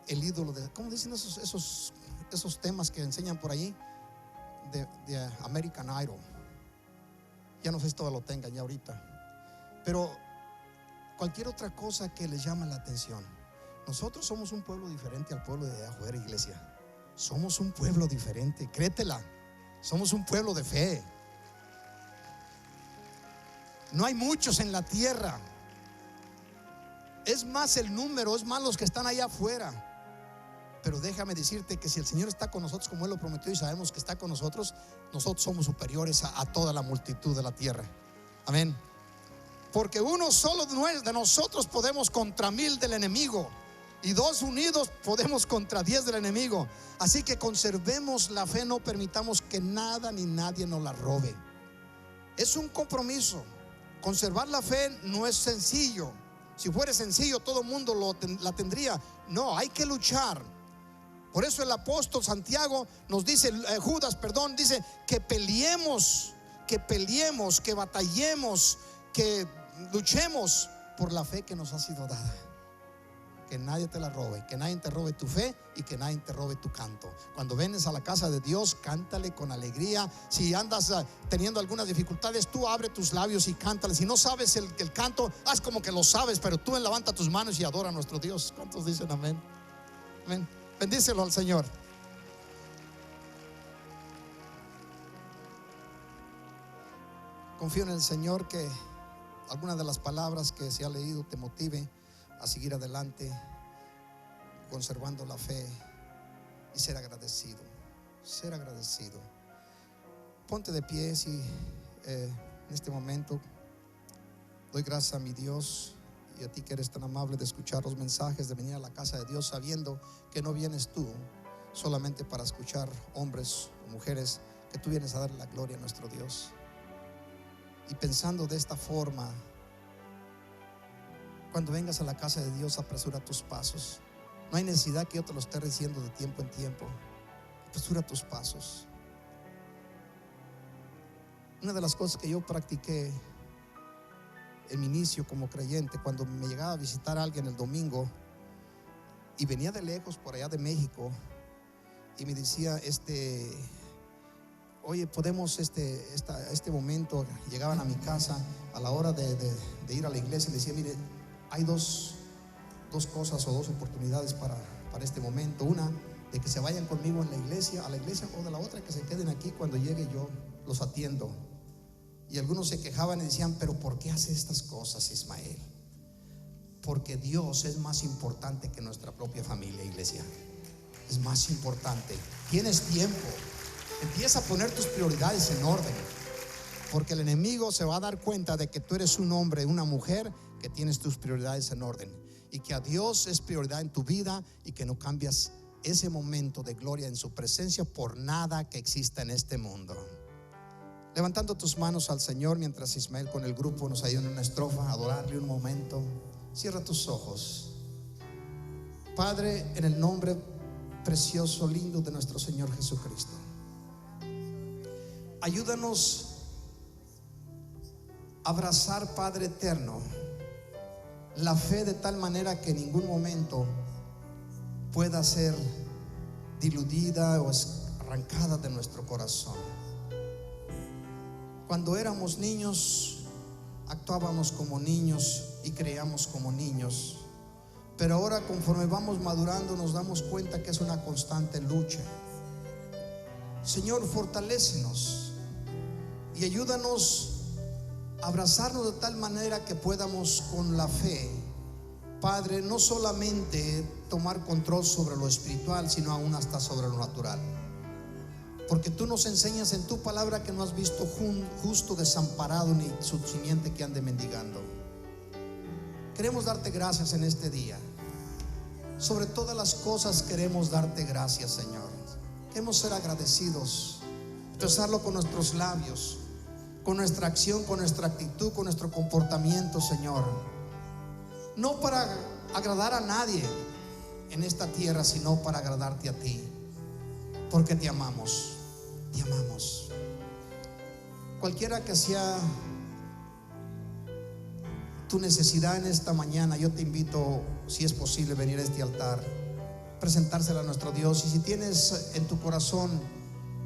el ídolo de, ¿cómo dicen esos temas que enseñan por ahí? De American Idol. Ya no sé si todo lo tengan ya ahorita, pero cualquier otra cosa que les llama la atención. Nosotros somos un pueblo diferente al pueblo de afuera, iglesia. Somos un pueblo diferente, créetela. Somos un pueblo de fe. No hay muchos en la tierra. Es más el número, es más los que están allá afuera. Pero déjame decirte que si el Señor está con nosotros como Él lo prometió, y sabemos que está con nosotros, nosotros somos superiores a toda la multitud de la tierra. Amén. Porque uno solo de nosotros podemos contra 1000 del enemigo. y 2 unidos podemos contra 10 del enemigo. Así que conservemos la fe, no permitamos que nada ni nadie nos la robe. Es un compromiso. Conservar la fe no es sencillo. Si fuera sencillo, todo el mundo la tendría. No, hay que luchar. Por eso el apóstol Santiago nos dice, Judas, perdón, dice que peleemos, que batallemos, que luchemos por la fe que nos ha sido dada. Que nadie te la robe, que nadie te robe tu fe y que nadie te robe tu canto. Cuando vienes a la casa de Dios, cántale con alegría. Si andas teniendo algunas dificultades, tú abre tus labios y cántale. Si no sabes el canto, haz como que lo sabes, pero tú levanta tus manos y adora a nuestro Dios. ¿Cuántos dicen amén? Amén. Bendícelo al Señor. Confío en el Señor que alguna de las palabras que se ha leído te motive a seguir adelante, conservando la fe y ser agradecido. Ser agradecido. Ponte de pie y en este momento doy gracias a mi Dios y a ti que eres tan amable de escuchar los mensajes, de venir a la casa de Dios sabiendo que no vienes tú solamente para escuchar hombres o mujeres, que tú vienes a dar la gloria a nuestro Dios. Y pensando de esta forma, cuando vengas a la casa de Dios, apresura tus pasos. No hay necesidad que yo te lo esté diciendo de tiempo en tiempo. Apresura tus pasos. Una de las cosas que yo practiqué en mi inicio como creyente, cuando me llegaba a visitar a alguien el domingo y venía de lejos, por allá de México, y me decía, oye, podemos este momento, llegaban a mi casa a la hora de ir a la iglesia, y le decía, mire, hay dos cosas o 2 oportunidades para este momento. Una, de que se vayan conmigo a la iglesia, o de la otra, que se queden aquí. Cuando llegue yo los atiendo. Y algunos se quejaban y decían, pero ¿por qué hace estas cosas, Ismael? Porque Dios es más importante que nuestra propia familia, iglesia. Es más importante. Tienes tiempo. Empieza a poner tus prioridades en orden, porque el enemigo se va a dar cuenta de que tú eres un hombre, una mujer, que tienes tus prioridades en orden, y que a Dios es prioridad en tu vida, y que no cambias ese momento de gloria en su presencia por nada que exista en este mundo. Levantando tus manos al Señor mientras Ismael con el grupo nos ayuda en una estrofa, adorarle un momento. Cierra tus ojos. Padre, en el nombre precioso, lindo de nuestro Señor Jesucristo, ayúdanos a abrazar, Padre eterno, la fe de tal manera que en ningún momento pueda ser diludida o arrancada de nuestro corazón. Cuando éramos niños, actuábamos como niños y creíamos como niños, pero ahora, conforme vamos madurando, nos damos cuenta que es una constante lucha. Señor, fortalécenos y ayúdanos a abrazarnos de tal manera que podamos, con la fe, Padre, no solamente tomar control sobre lo espiritual, sino aún hasta sobre lo natural. Porque tú nos enseñas en tu palabra que no has visto justo desamparado ni su simiente que ande mendigando. Queremos darte gracias en este día. Sobre todas las cosas queremos darte gracias, Señor. Queremos ser agradecidos, expresarlo con nuestros labios, con nuestra acción, con nuestra actitud, con nuestro comportamiento, Señor. No para agradar a nadie en esta tierra, sino para agradarte a ti, porque te amamos. Te amamos. Cualquiera que sea tu necesidad en esta mañana, yo te invito, si es posible, venir a este altar, presentársela a nuestro Dios. Y si tienes en tu corazón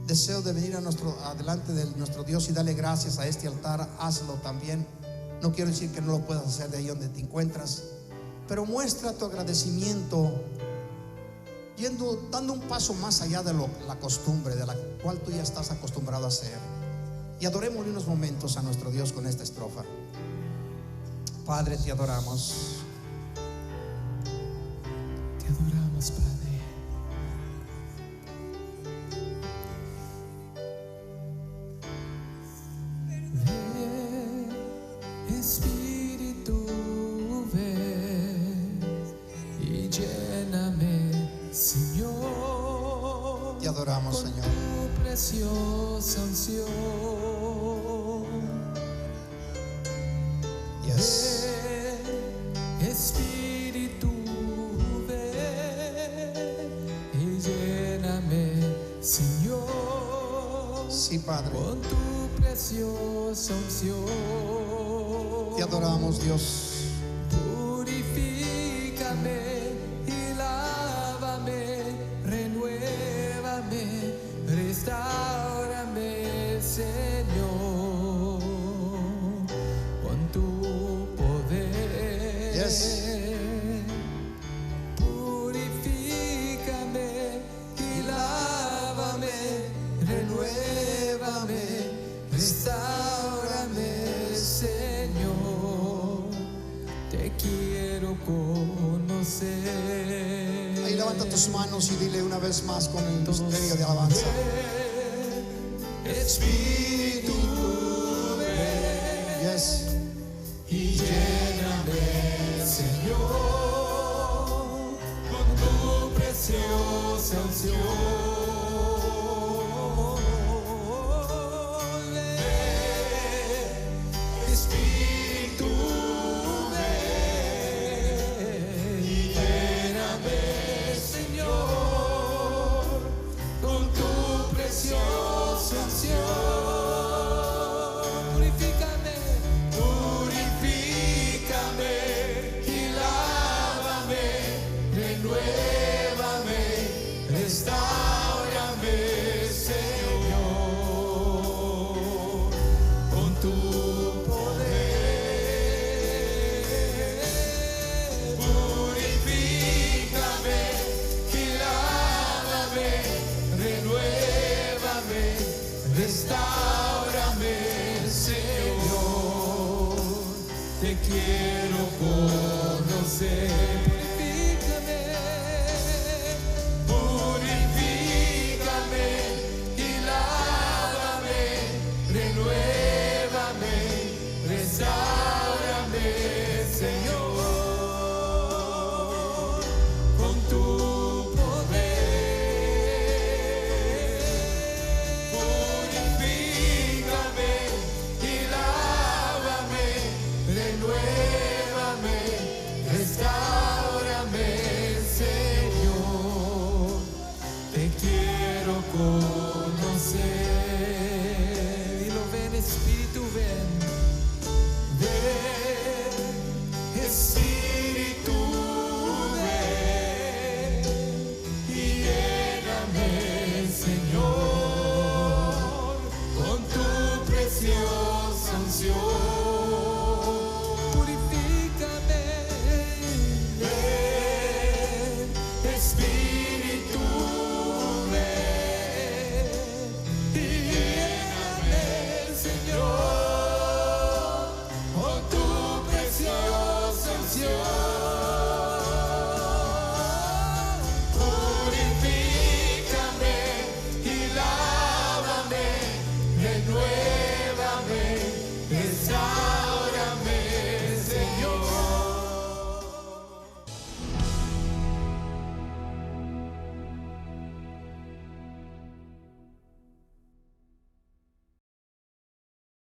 deseo de venir adelante de nuestro Dios y darle gracias a este altar, hazlo también. No quiero decir que no lo puedas hacer de ahí donde te encuentras, pero muestra tu agradecimiento dando un paso más allá de la costumbre de la cual tú ya estás acostumbrado a hacer. Y adorémosle unos momentos a nuestro Dios con esta estrofa. Padre, te adoramos. Te adoramos, Padre. Ven, Espíritu, ven y llena Te adoramos, con Señor. tu preciosa unción. Yes. Ven, Espíritu, ven y lléname, Señor, Sí, Padre. con tu preciosa unción. Te adoramos, Dios. Purifícame y lávame, renuévame, restáurame, Señor, con tu poder. Yes. Purifícame y lávame, renuévame, restáurame, Señor, te quiero conocer. Ahí levanta tus manos y dile una vez más con el misterio de alabanza. Espíritu, ven Yes. y lléname, Señor, con tu preciosa unción. Ven, Espíritu, ven y lléname, Señor, con tu preciosa unción. Purifícame, purifícame y lávame, renuévame,